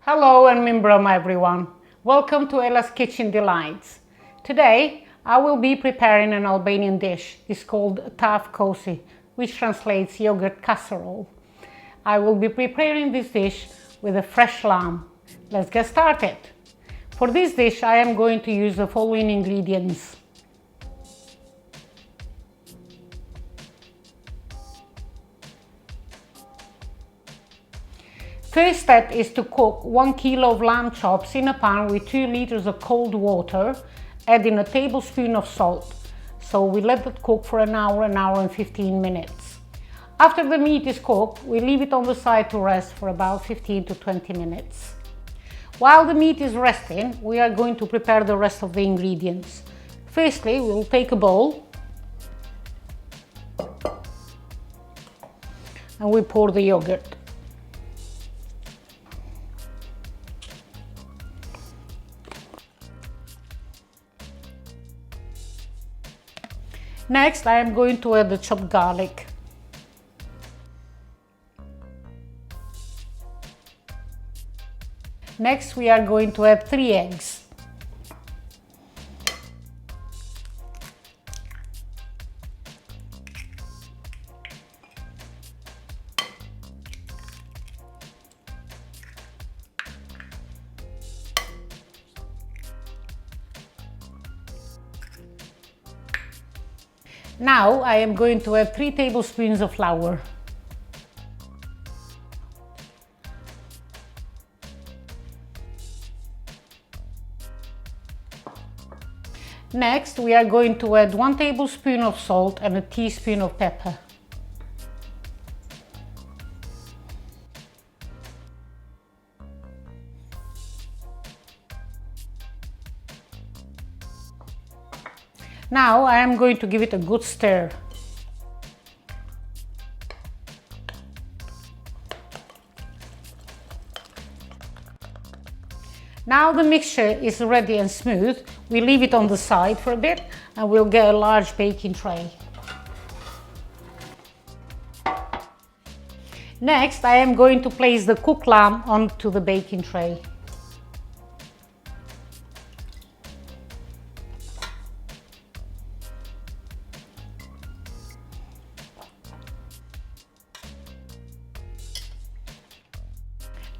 Hello and Mimbram everyone. Welcome to Ella's Kitchen Delights. Today I will be preparing an Albanian dish. It's called Tave Kosi, which translates yogurt casserole. I will be preparing this dish with a fresh lamb. Let's get started. For this dish I am going to use the following ingredients. First step is to cook 1 kilo of lamb chops in a pan with 2 liters of cold water, adding a tablespoon of salt. So we let it cook for an hour and 15 minutes. After the meat is cooked, we leave it on the side to rest for about 15 to 20 minutes. While the meat is resting, we are going to prepare the rest of the ingredients. Firstly, we will take a bowl and we pour the yogurt. Next, I am going to add the chopped garlic. Next, we are going to add 3 eggs. Now I am going to add 3 tablespoons of flour. Next, we are going to add 1 tablespoon of salt and a teaspoon of pepper. Now I am going to give it a good stir. Now the mixture is ready and smooth. We leave it on the side for a bit and we'll get a large baking tray. Next, I am going to place the cooked lamb onto the baking tray.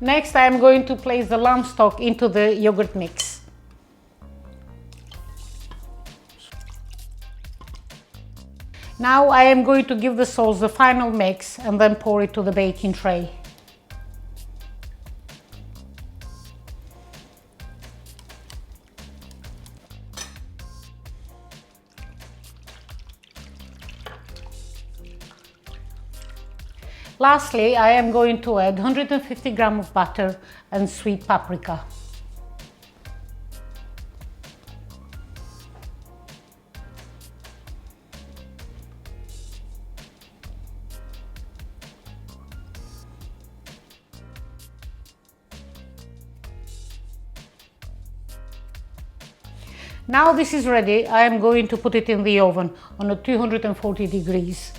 Next, I am going to place the lamb stock into the yogurt mix. Now I am going to give the sauce the final mix and then pour it to the baking tray. Lastly, I am going to add 150 grams of butter and sweet paprika. Now this is ready, I am going to put it in the oven on a 240 degrees.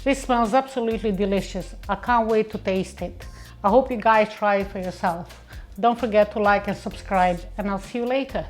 This smells absolutely delicious. I can't wait to taste it. I hope you guys try it for yourself. Don't forget to like and subscribe, and I'll see you later.